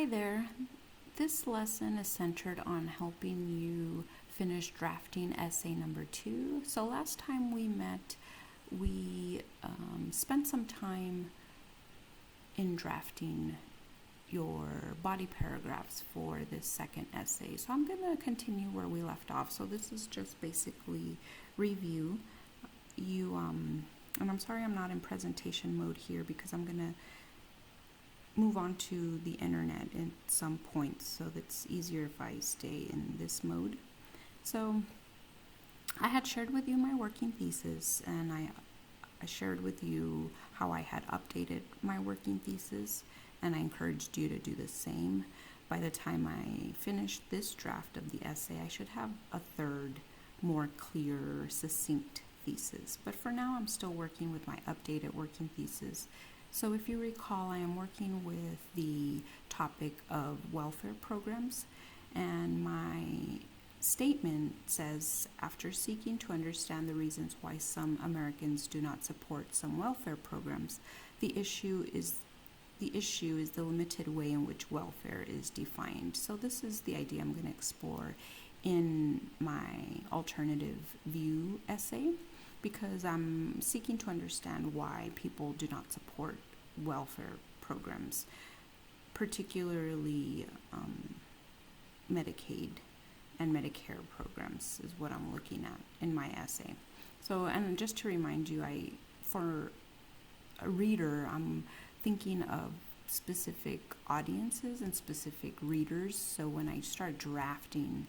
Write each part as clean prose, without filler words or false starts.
there. This lesson is centered on helping you finish drafting essay number 2. So last time we met, we spent some time in drafting your body paragraphs for this second essay. So I'm going to continue where we left off. So this is just basically review. And I'm sorry I'm not in presentation mode here because I'm going to move on to the internet at some point, so that's easier if I stay in this mode. So I had shared with you my working thesis, and I shared with you how I had updated my working thesis, and I encouraged you to do the same. By the time I finished this draft of the essay, I should have a third, more clear, succinct thesis. But for now, I'm still working with my updated working thesis. So if you recall, I am working with the topic of welfare programs, and my statement says, after seeking to understand the reasons why some Americans do not support some welfare programs, the issue is the limited way in which welfare is defined. So this is the idea I'm going to explore in my alternative view essay, because I'm seeking to understand why people do not support welfare programs, particularly Medicaid and Medicare programs is what I'm looking at in my essay. So, and just to remind you, for a reader, I'm thinking of specific audiences and specific readers. So when I start drafting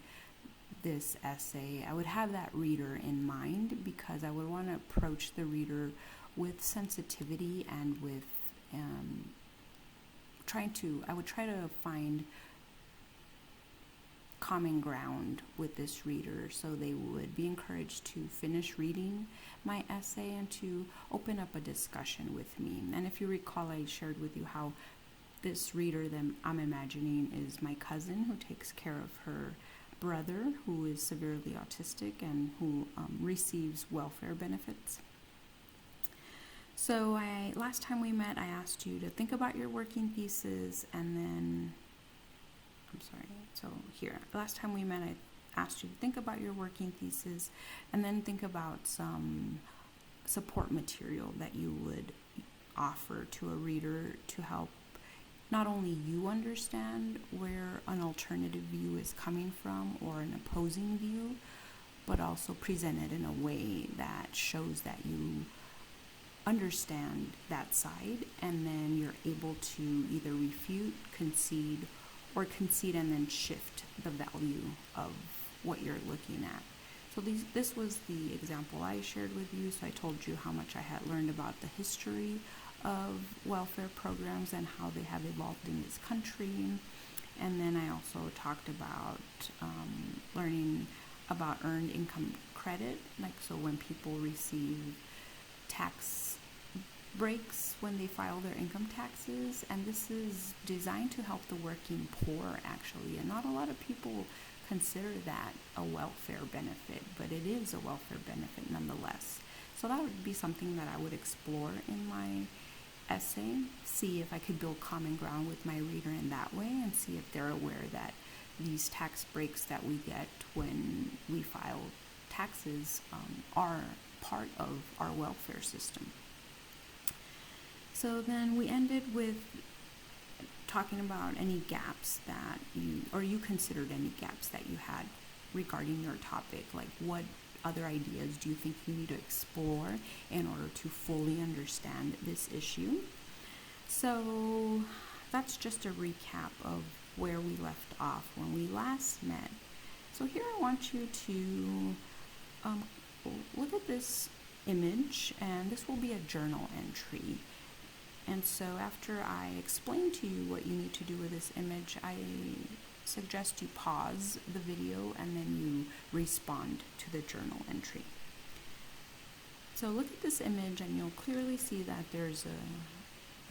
this essay, I would have that reader in mind, because I would want to approach the reader with sensitivity and with I would try to find common ground with this reader, so they would be encouraged to finish reading my essay and to open up a discussion with me. And if you recall, I shared with you how this reader that I'm imagining is my cousin who takes care of her brother who is severely autistic and who receives welfare benefits. So last time we met, I asked you to think about your working thesis, and then last time we met, I asked you to think about your working thesis and then think about some support material that you would offer to a reader to help not only you understand where an alternative view is coming from or an opposing view, but also present it in a way that shows that you understand that side, and then you're able to either refute, concede and then shift the value of what you're looking at. So this was the example I shared with you. So I told you how much I had learned about the history of welfare programs and how they have evolved in this country. And then I also talked about learning about earned income credit, so when people receive tax breaks when they file their income taxes, and this is designed to help the working poor, actually, and not a lot of people consider that a welfare benefit, but it is a welfare benefit nonetheless. So that would be something that I would explore in my essay, see if I could build common ground with my reader in that way, and see if they're aware that these tax breaks that we get when we file taxes are part of our welfare system. So then we ended with talking about any gaps that you considered any gaps that you had regarding your topic, like what other ideas do you think you need to explore in order to fully understand this issue. So that's just a recap of where we left off when we last met. So here I want you to look at this image, and this will be a journal entry. And so after I explain to you what you need to do with this image, I suggest you pause the video and then you respond to the journal entry. So look at this image and you'll clearly see that there's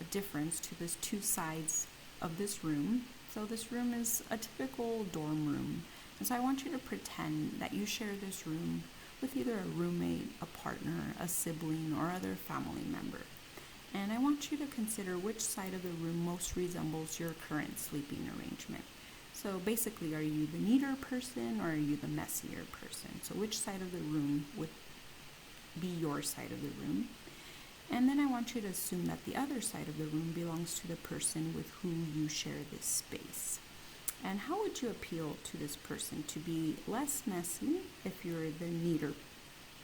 a difference to this two sides of this room. So this room is a typical dorm room. And so I want you to pretend that you share this room with either a roommate, a partner, a sibling, or other family member. And I want you to consider which side of the room most resembles your current sleeping arrangement. So basically, are you the neater person or are you the messier person? So which side of the room would be your side of the room? And then I want you to assume that the other side of the room belongs to the person with who you share this space. And how would you appeal to this person to be less messy if you're the neater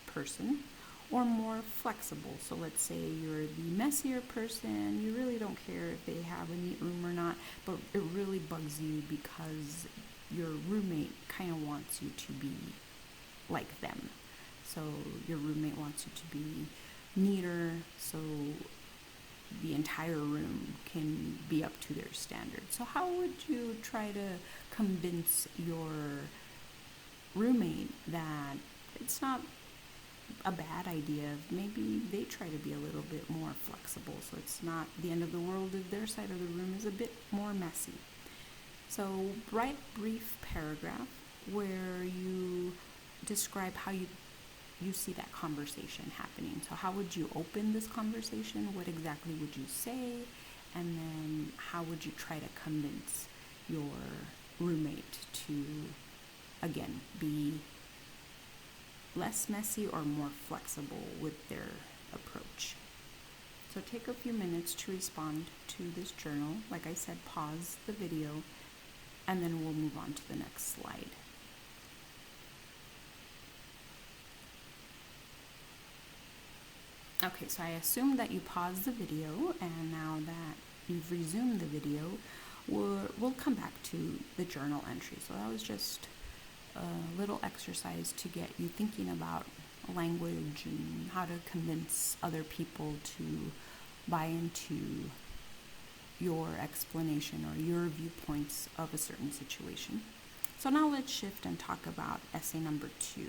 person, or more flexible? So let's say you're the messier person, you really don't care if they have a neat room or not, but it really bugs you because your roommate kind of wants you to be like them. So your roommate wants you to be neater, so the entire room can be up to their standards. So how would you try to convince your roommate that it's not a bad idea? Maybe they try to be a little bit more flexible, so it's not the end of the world if their side of the room is a bit more messy. So write a brief paragraph where you describe how you see that conversation happening. So how would you open this conversation? What exactly would you say? And then how would you try to convince your roommate to, again, be less messy or more flexible with their approach? So take a few minutes to respond to this journal. Like I said, pause the video, and then we'll move on to the next slide. Okay, so I assume that you paused the video, and now that you've resumed the video, we'll come back to the journal entry. So that was just a little exercise to get you thinking about language and how to convince other people to buy into your explanation or your viewpoints of a certain situation. So now let's shift and talk about essay number 2.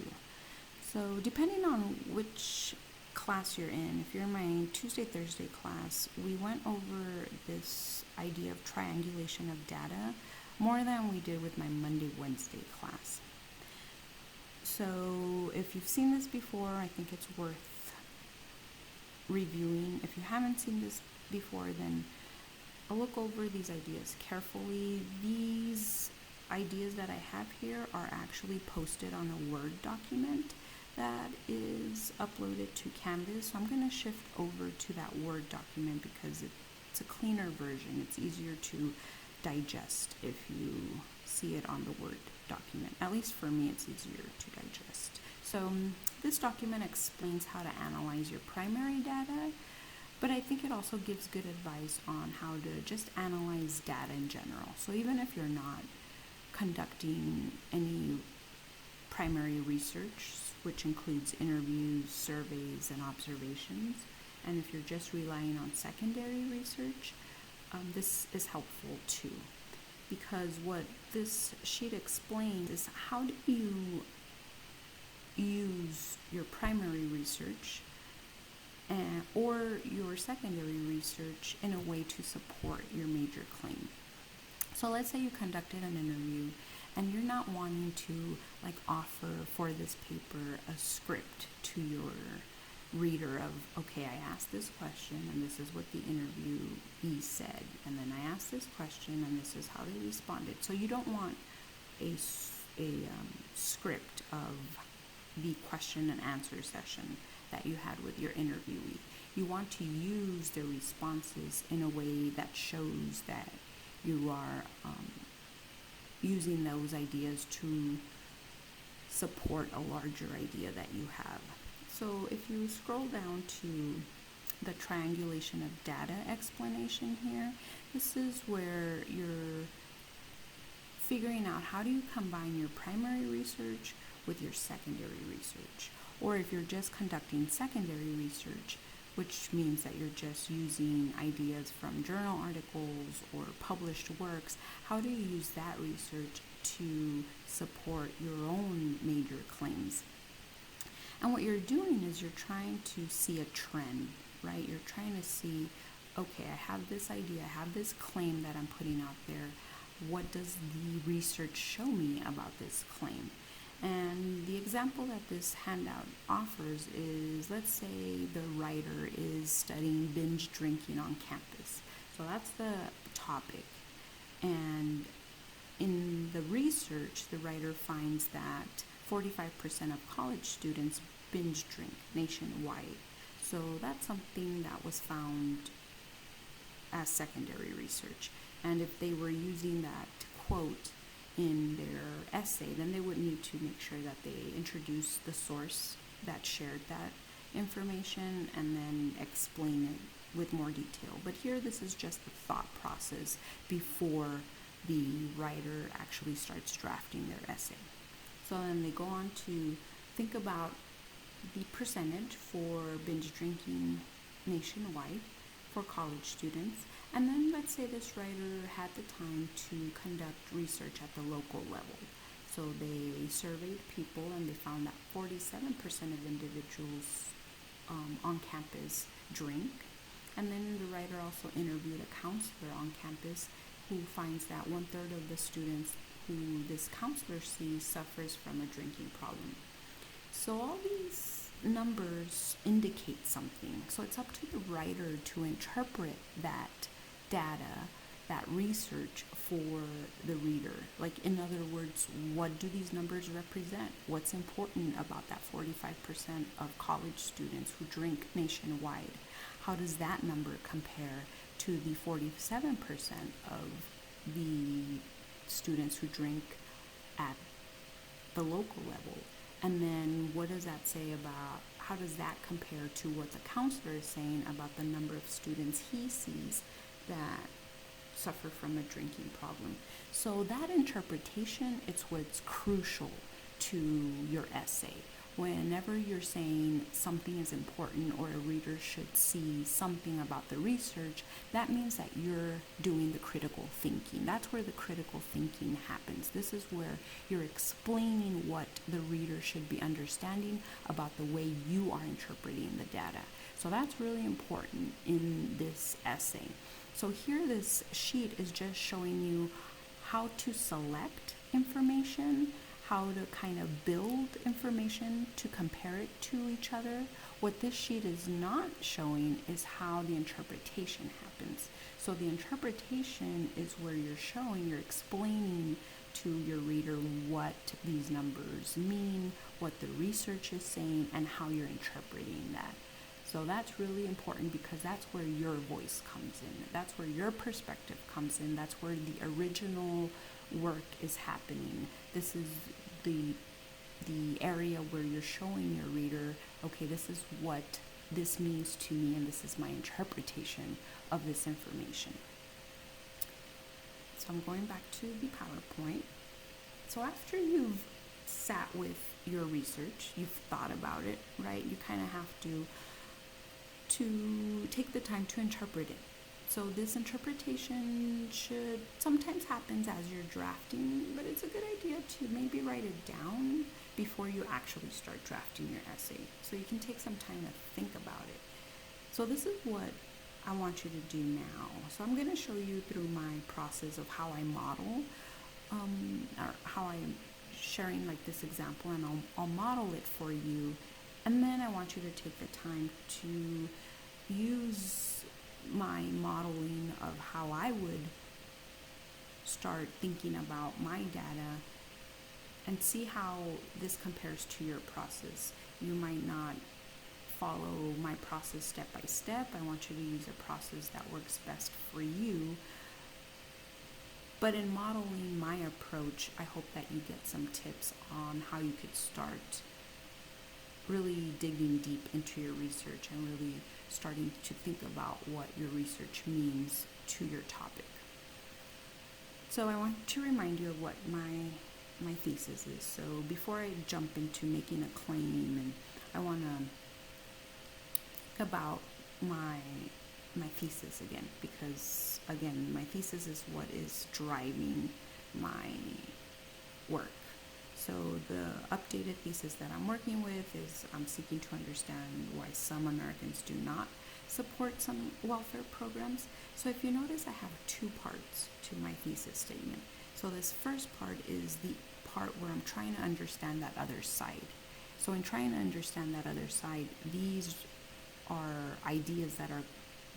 So depending on which class you're in, if you're in my Tuesday-Thursday class, we went over this idea of triangulation of data more than we did with my Monday-Wednesday class. So if you've seen this before, I think it's worth reviewing. If you haven't seen this before, then I'll look over these ideas carefully. These ideas that I have here are actually posted on a Word document that is uploaded to Canvas. So I'm going to shift over to that Word document because it's a cleaner version. It's easier to digest if you see it on the Word document. At least for me, it's easier to digest. So this document explains how to analyze your primary data, but I think it also gives good advice on how to just analyze data in general. So even if you're not conducting any primary research, which includes interviews, surveys, and observations, and if you're just relying on secondary research, this is helpful too. Because what this sheet explains is how do you use your primary research or your secondary research in a way to support your major claim. So let's say you conducted an interview and you're not wanting to offer for this paper a script to your reader of, okay, I asked this question and this is what the interviewee said, and then I asked this question and this is how they responded. So you don't want a script of the question and answer session that you had with your interviewee. You want to use their responses in a way that shows that you are using those ideas to support a larger idea that you have. So if you scroll down to the triangulation of data explanation here, this is where you're figuring out how do you combine your primary research with your secondary research. Or if you're just conducting secondary research, which means that you're just using ideas from journal articles or published works, how do you use that research to support your own major claims? And what you're doing is you're trying to see a trend, right? You're trying to see, okay, I have this idea, I have this claim that I'm putting out there. What does the research show me about this claim? And the example that this handout offers is, let's say the writer is studying binge drinking on campus. So that's the topic. And in the research, the writer finds that 45% of college students binge drink nationwide. So that's something that was found as secondary research. And if they were using that quote in their essay, then they would need to make sure that they introduce the source that shared that information and then explain it with more detail. But here, this is just the thought process before the writer actually starts drafting their essay. So then they go on to think about the percentage for binge drinking nationwide for college students. And then let's say this writer had the time to conduct research at the local level. So they surveyed people and they found that 47% of individuals on campus drink. And then the writer also interviewed a counselor on campus who finds that 1/3 of the students who this counselor sees suffers from a drinking problem. So all these numbers indicate something. So it's up to the writer to interpret that data, that research for the reader. Like, in other words, what do these numbers represent? What's important about that 45% of college students who drink nationwide? How does that number compare to the 47% of the students who drink at the local level? And then what does that say about, how does that compare to what the counselor is saying about the number of students he sees that suffer from a drinking problem? So that interpretation, it's what's crucial to your essay. Whenever you're saying something is important or a reader should see something about the research, that means that you're doing the critical thinking. That's where the critical thinking happens. This is where you're explaining what the reader should be understanding about the way you are interpreting the data. So that's really important in this essay. So here, this sheet is just showing you how to select information, how to kind of build information to compare it to each other. What this sheet is not showing is how the interpretation happens. So the interpretation is where you're explaining to your reader what these numbers mean, what the research is saying, and how you're interpreting that. So that's really important because that's where your voice comes in. That's where your perspective comes in. That's where the original work is happening. This is the area where you're showing your reader, okay, this is what this means to me, and this is my interpretation of this information. So I'm going back to the PowerPoint. So after you've sat with your research, you've thought about it, right? You kind of have to take the time to interpret it. So this interpretation should sometimes happens as you're drafting, but it's a good idea to maybe write it down before you actually start drafting your essay, so you can take some time to think about it. So this is what I want you to do now. So I'm going to show you through my process of how I model, or how I'm sharing like this example, and I'll model it for you, and then I want you to take the time to use my modeling of how I would start thinking about my data and see how this compares to your process. You might not follow my process step by step. I want you to use a process that works best for you. But in modeling my approach, I hope that you get some tips on how you could start really digging deep into your research and really starting to think about what your research means to your topic. So I want to remind you of what my thesis is. So before I jump into making a claim, and I want to think about my thesis again, because again, my thesis is what is driving my work. So the updated thesis that I'm working with is I'm seeking to understand why some Americans do not support some welfare programs. So if you notice, I have two parts to my thesis statement. So this first part is the part where I'm trying to understand that other side. So in trying to understand that other side, these are ideas that are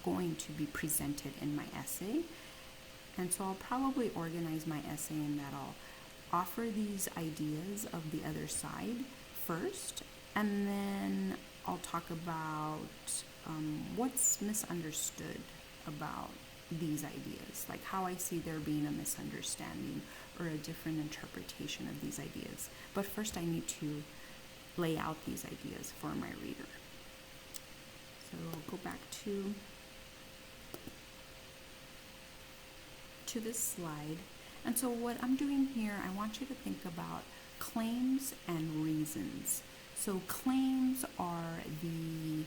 going to be presented in my essay. And so I'll probably organize my essay in that I'll offer these ideas of the other side first, and then I'll talk about what's misunderstood about these ideas, like how I see there being a misunderstanding or a different interpretation of these ideas. But first, I need to lay out these ideas for my reader. So I'll go back to this slide. And so what I'm doing here, I want you to think about claims and reasons. So claims are the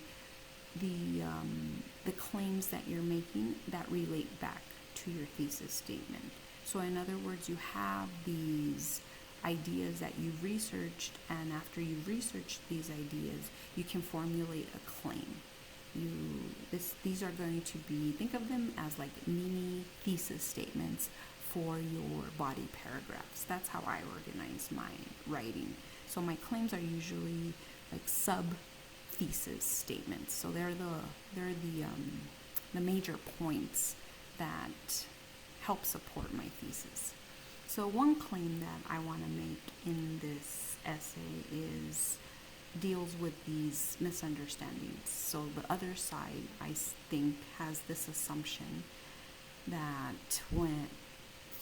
claims that you're making that relate back to your thesis statement. So in other words, you have these ideas that you've researched, and after you've researched these ideas, you can formulate a claim. These are going to be, think of them as like mini thesis statements for your body paragraphs. That's how I organize my writing. So my claims are usually like sub-thesis statements. So they're the major points that help support my thesis. So one claim that I want to make in this essay deals with these misunderstandings. So the other side, I think, has this assumption that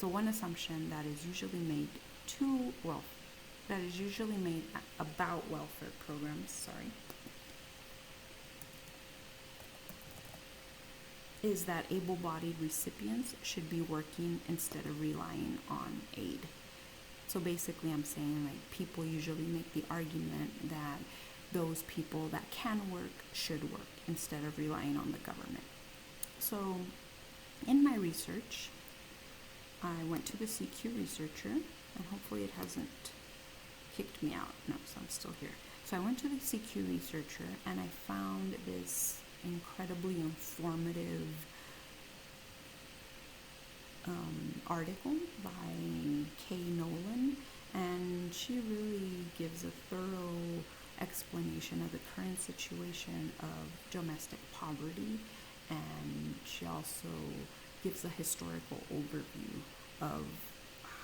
one assumption that is usually made about welfare programs, is that able-bodied recipients should be working instead of relying on aid. So basically I'm saying, like, people usually make the argument that those people that can work should work instead of relying on the government. So in my research, I went to the CQ researcher, and hopefully it hasn't kicked me out. No, so I'm still here. So I went to the CQ researcher, and I found this incredibly informative article by Kay Nolan, and she really gives a thorough explanation of the current situation of domestic poverty, and she also gives a historical overview of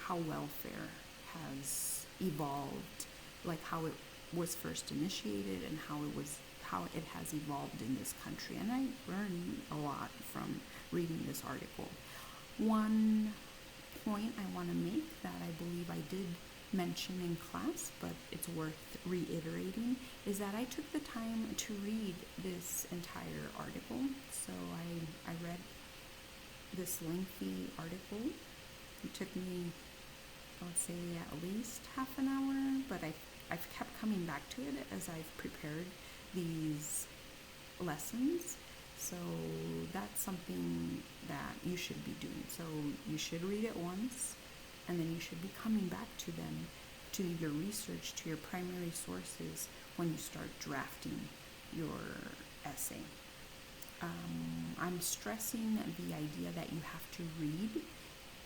how welfare has evolved, like how it was first initiated and how it has evolved in this country. And I learned a lot from reading this article. One point I want to make that I believe I did mention in class, but it's worth reiterating, is that I took the time to read this entire article. So I read this lengthy article. It took me, I would say, at least half an hour, but I've kept coming back to it as I've prepared these lessons. So that's something that you should be doing. So you should read it once, and then you should be coming back to them, to your research, to your primary sources when you start drafting your essay. I'm stressing the idea that you have to read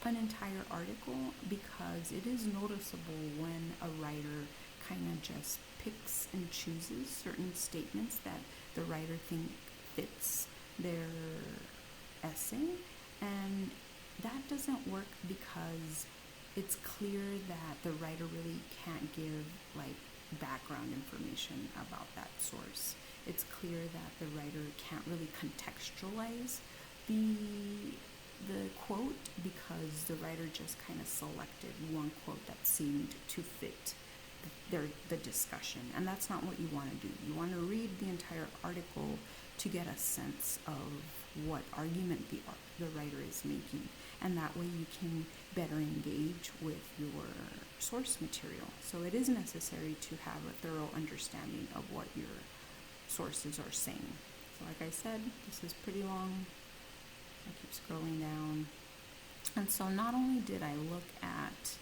an entire article because it is noticeable when a writer kind of just picks and chooses certain statements that the writer thinks fits their essay, and that doesn't work because it's clear that the writer really can't give like background information about that source. It's clear that the writer can't really contextualize the quote because the writer just kind of selected one quote that seemed to fit the discussion, and that's not what you want to do. You want to read the entire article to get a sense of what argument the writer is making, and that way you can better engage with your source material. So it is necessary to have a thorough understanding of what your sources are saying. So like I said, this is pretty long. I keep scrolling down. And so not only did I look at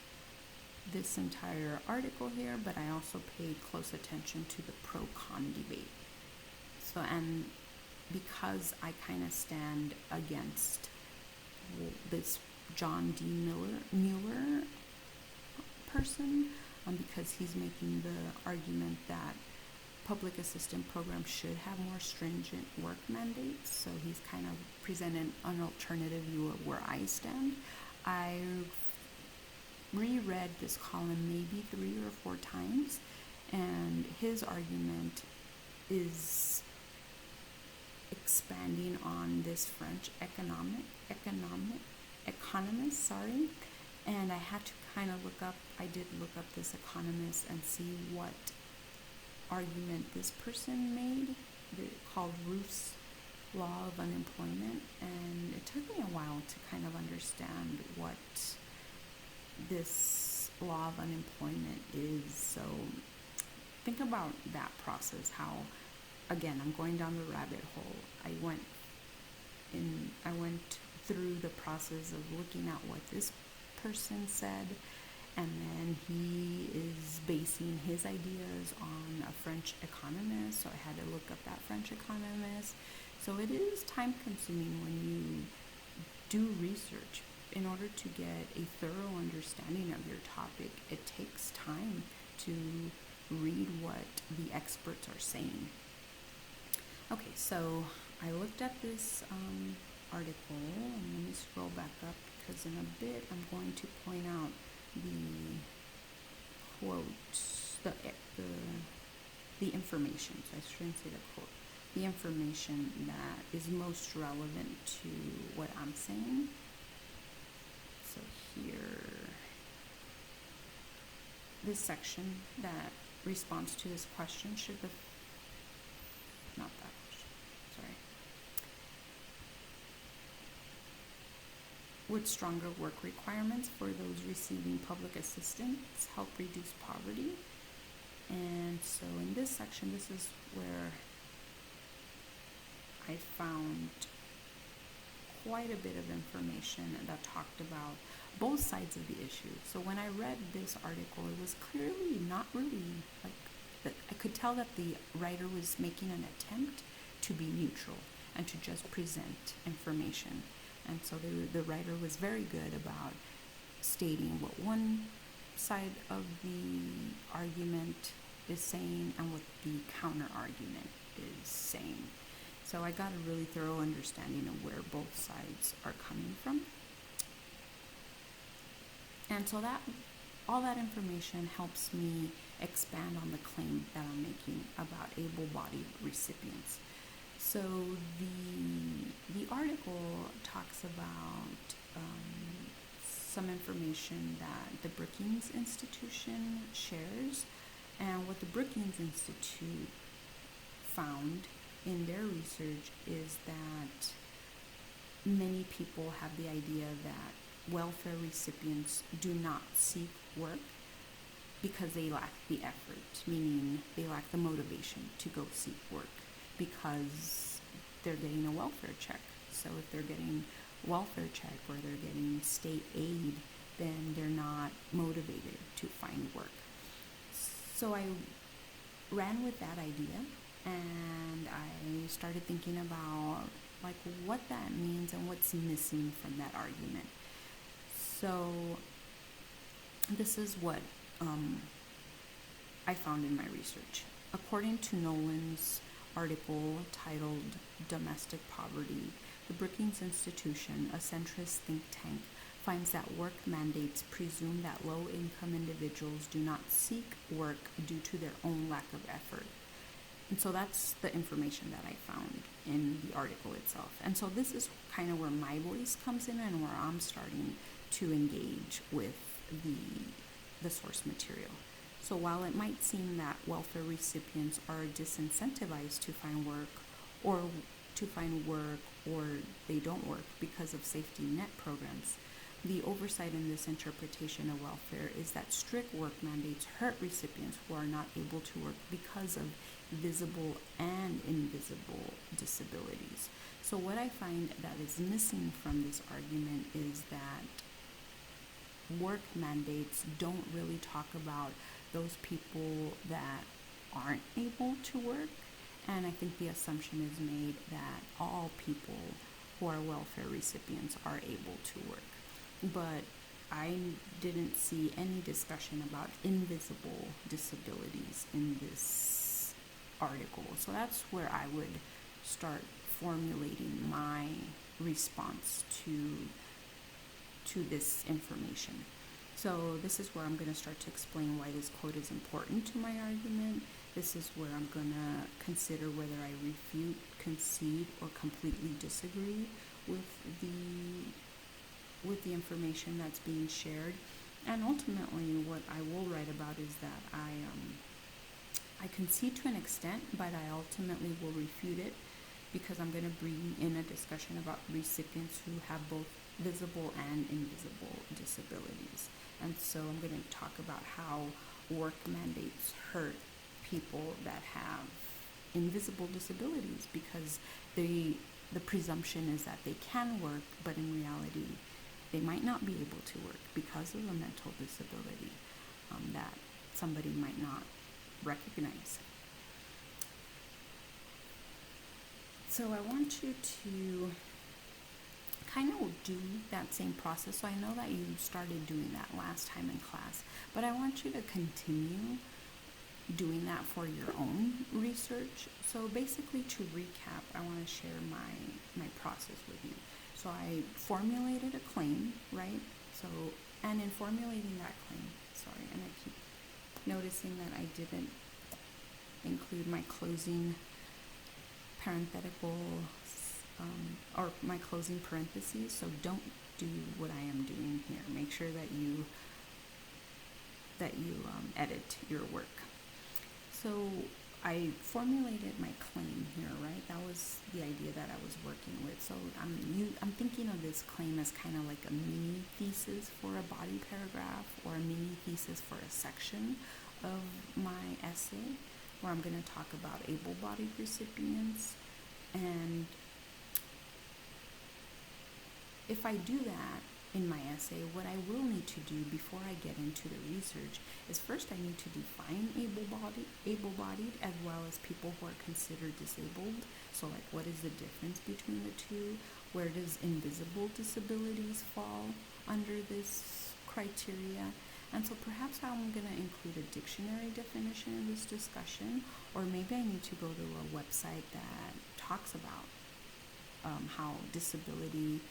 this entire article here, but I also paid close attention to the pro-con debate. So, and because I kind of stand against this John D. Mueller person, because he's making the argument that public assistance programs should have more stringent work mandates. So he's kind of presented an alternative view of where I stand. I reread this column maybe 3 or 4 times, and his argument is expanding on this French economist, and I had to kind of I did look up this economist and see what argument this person made, called Routh's Law of Unemployment, and it took me a while to kind of understand what this law of unemployment is. So think about that process, how, again, I'm going down the rabbit hole. I went through the process of looking at what this person said, and then he is basing his ideas on a French economist, so I had to look up that French economist. So it is time consuming when you do research. In order to get a thorough understanding of your topic, it takes time to read what the experts are saying. Okay, so I looked at this article, and let me scroll back up, because in a bit I'm going to point out the quotes, the information. So I shouldn't say the quote. The information that is most relevant to what I'm saying. So here, this section that responds to this question should have, not that question, sorry. Would stronger work requirements for those receiving public assistance help reduce poverty? And so in this section, this is where I found quite a bit of information that talked about both sides of the issue. So when I read this article, it was clearly not really I could tell that the writer was making an attempt to be neutral and to just present information. And so the writer was very good about stating what one side of the argument is saying and what the counter argument is saying. So I got a really thorough understanding of where both sides are coming from. And so that all that information helps me expand on the claim that I'm making about able-bodied recipients. So the article talks about some information that the Brookings Institution shares, and what the Brookings Institute found in their research is that many people have the idea that welfare recipients do not seek work because they lack the effort, meaning they lack the motivation to go seek work because they're getting a welfare check. So if they're getting welfare check or they're getting state aid, then they're not motivated to find work. So I ran with that idea, and I started thinking about what that means and what's missing from that argument. So this is what I found in my research. According to Nolan's article titled Domestic Poverty, the Brookings Institution, a centrist think tank, finds that work mandates presume that low-income individuals do not seek work due to their own lack of effort. And so that's the information that I found in the article itself. And so this is kind of where my voice comes in and where I'm starting to engage with the source material. So while it might seem that welfare recipients are disincentivized to find work or they don't work because of safety net programs, the oversight in this interpretation of welfare is that strict work mandates hurt recipients who are not able to work because of visible and invisible disabilities. So what I find that is missing from this argument is that work mandates don't really talk about those people that aren't able to work, and I think the assumption is made that all people who are welfare recipients are able to work. But I didn't see any discussion about invisible disabilities in this article. So that's where I would start formulating my response to this information. So this is where I'm going to start to explain why this quote is important to my argument. This is where I'm going to consider whether I refute, concede, or completely disagree with the information that's being shared. And ultimately, what I will write about is that I concede to an extent, but I ultimately will refute it because I'm going to bring in a discussion about recipients who have both visible and invisible disabilities. And so I'm going to talk about how work mandates hurt people that have invisible disabilities, because the presumption is that they can work, but in reality they might not be able to work because of a mental disability that somebody might not recognize. So I want you to kind of do that same process. So I know that you started doing that last time in class, but I want you to continue doing that for your own research. So basically, to recap, I want to share my process with you. So I formulated a claim, right? So, and in formulating that claim, and I keep noticing that I didn't include my closing parenthetical or my closing parentheses. So don't do what I am doing here. Make sure that you edit your work. So I formulated my claim here, right? That was the idea that I was working with. So I'm thinking of this claim as kind of like a mini thesis for a body paragraph, or a mini thesis for a section of my essay, where I'm going to talk about able-bodied recipients. And if I do that in my essay, what I will need to do before I get into the research is first I need to define able-bodied as well as people who are considered disabled. So like, what is the difference between the two? Where does invisible disabilities fall under this criteria? And so perhaps I'm going to include a dictionary definition in this discussion, or maybe I need to go to a website that talks about how disability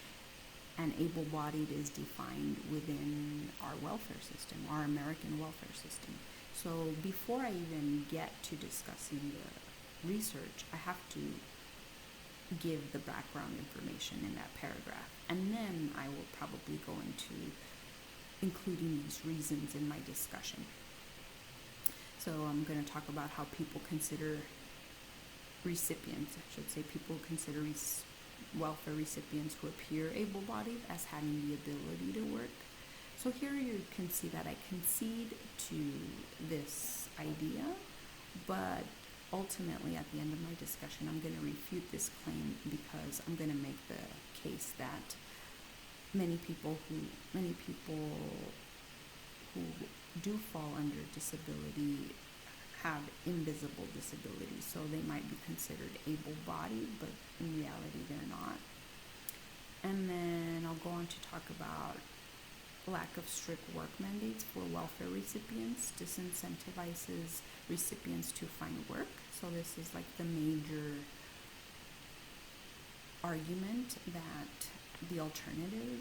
and able-bodied is defined within our welfare system, our American welfare system. So before I even get to discussing the research, I have to give the background information in that paragraph. And then I will probably go into including these reasons in my discussion. So I'm going to talk about how people consider recipients, I should say people consider welfare recipients who appear able-bodied as having the ability to work. So here you can see that I concede to this idea, but ultimately at the end of my discussion I'm going to refute this claim, because I'm going to make the case that many people who do fall under disability have invisible disabilities, so they might be considered able-bodied, but in reality they're not. And then I'll go on to talk about lack of strict work mandates for welfare recipients disincentivizes recipients to find work. So this is like the major argument that the alternative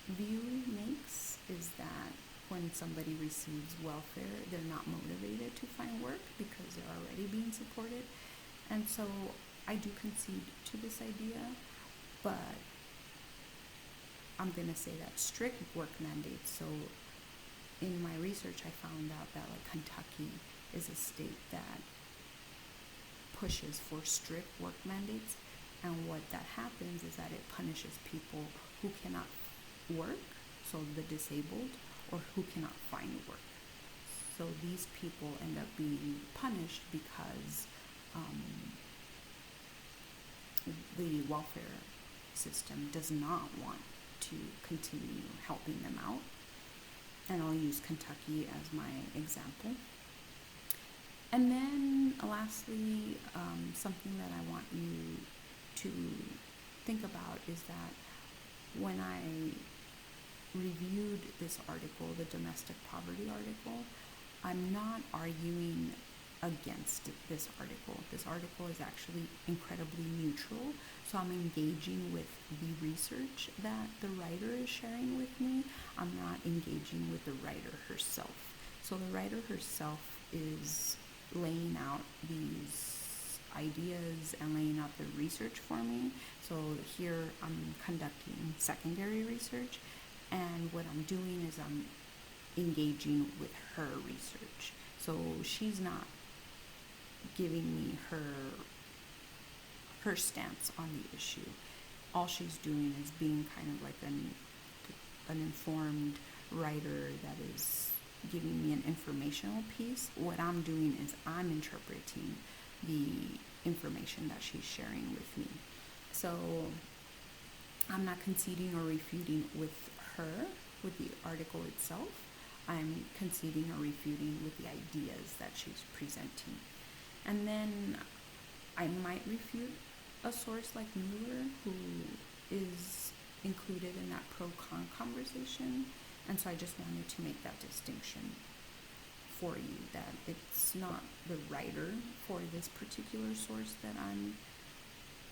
view makes, is that when somebody receives welfare, they're not motivated to find work because they're already being supported. And so I do concede to this idea, but I'm going to say that strict work mandates. So in my research, I found out that like Kentucky is a state that pushes for strict work mandates. And what that happens is that it punishes people who cannot work, so the disabled, or who cannot find work. So these people end up being punished because the welfare system does not want to continue helping them out. And I'll use Kentucky as my example. And then lastly, something that I want you to think about is that when I reviewed this article, the domestic poverty article, I'm not arguing against this article. This article is actually incredibly neutral, so I'm engaging with the research that the writer is sharing with me. I'm not engaging with the writer herself. So the writer herself is laying out these ideas and laying out the research for me. So here I'm conducting secondary research, and what I'm doing is I'm engaging with her research. So she's not giving me her stance on the issue. All she's doing is being kind of like an informed writer that is giving me an informational piece. What I'm doing is I'm interpreting the information that she's sharing with me. So I'm not conceding or refuting with her, with the article itself. I'm conceding or refuting with the ideas that she's presenting. And then I might refute a source like Mueller, who is included in that pro-con conversation. And so I just wanted to make that distinction for you, that it's not the writer for this particular source that I'm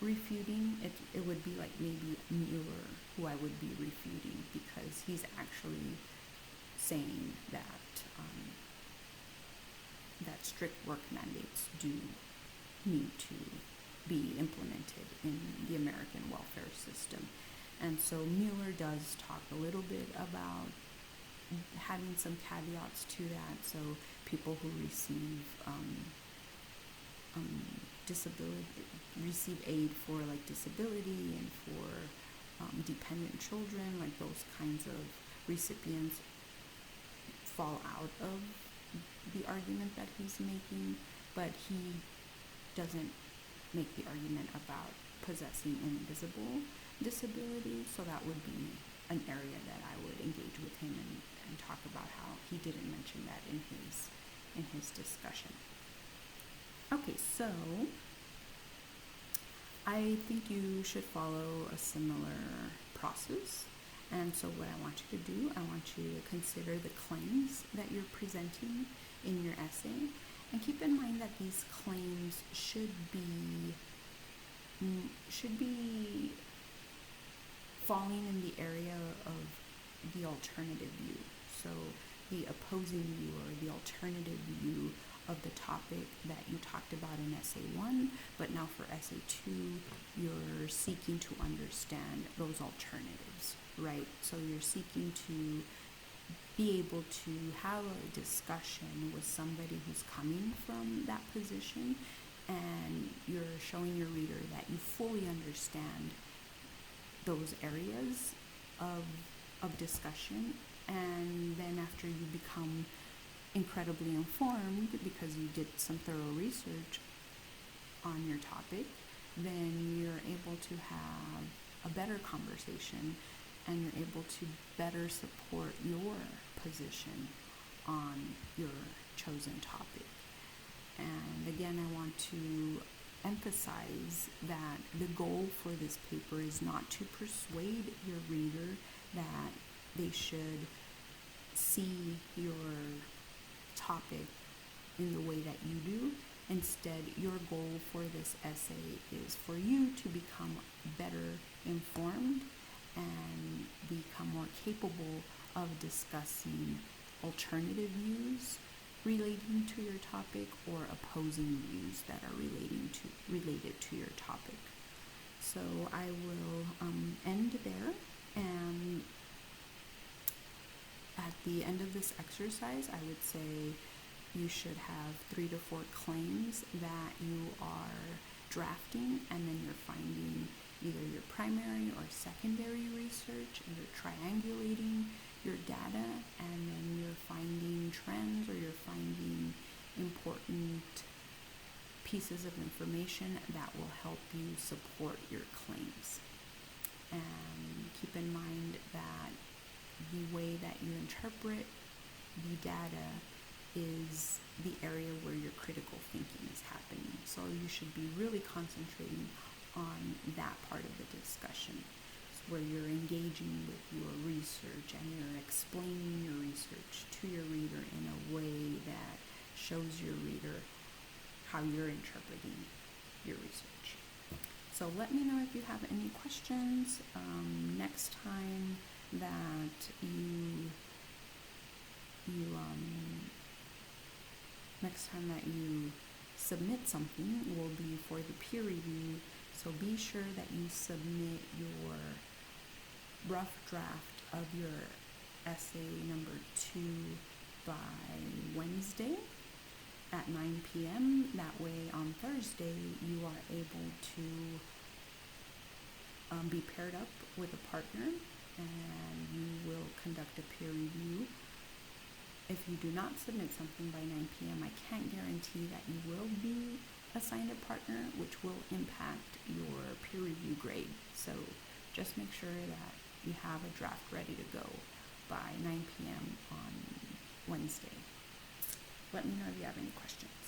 refuting. It would be like maybe Mueller who I would be refuting, because he's actually saying that that strict work mandates do need to be implemented in the American welfare system. And so Mueller does talk a little bit about having some caveats to that. So people who receive disability, receive aid for like disability and for dependent children, like those kinds of recipients fall out of the argument that he's making, but he doesn't make the argument about possessing invisible disability. So that would be an area that I would engage with him and talk about how he didn't mention that in his discussion. Okay, so I think you should follow a similar process. And so what I want you to do, I want you to consider the claims that you're presenting in your essay. And keep in mind that these claims should be falling in the area of the alternative view. So the opposing view or the alternative view of the topic that you talked about in essay 1, but now for essay 2, you're seeking to understand those alternatives, right? So you're seeking to be able to have a discussion with somebody who's coming from that position, and you're showing your reader that you fully understand those areas of discussion. And then after you become incredibly informed because you did some thorough research on your topic, then you're able to have a better conversation and you're able to better support your position on your chosen topic. And again, I want to emphasize that the goal for this paper is not to persuade your reader that they should see your topic in the way that you do. Instead, your goal for this essay is for you to become better informed and become more capable of discussing alternative views relating to your topic or opposing views that are related to your topic. So I will end there, and at the end of this exercise, I would say you should have 3 to 4 claims that you are drafting, and then you're finding either your primary or secondary research, and you're triangulating your data, and then you're finding trends or you're finding important pieces of information that will help you support your claims. And keep in mind that the way that you interpret the data is the area where your critical thinking is happening. So you should be really concentrating on that part of the discussion. So where you're engaging with your research and you're explaining your research to your reader in a way that shows your reader how you're interpreting your research. So let me know if you have any questions. Next time that next time that you submit something will be for the peer review. So be sure that you submit your rough draft of your essay number 2 by Wednesday at 9 p.m. That way on Thursday you are able to be paired up with a partner and you will conduct a peer review. If you do not submit something by 9 p.m., I can't guarantee that you will be assigned a partner, which will impact your peer review grade. So just make sure that you have a draft ready to go by 9 p.m. on Wednesday. Let me know if you have any questions.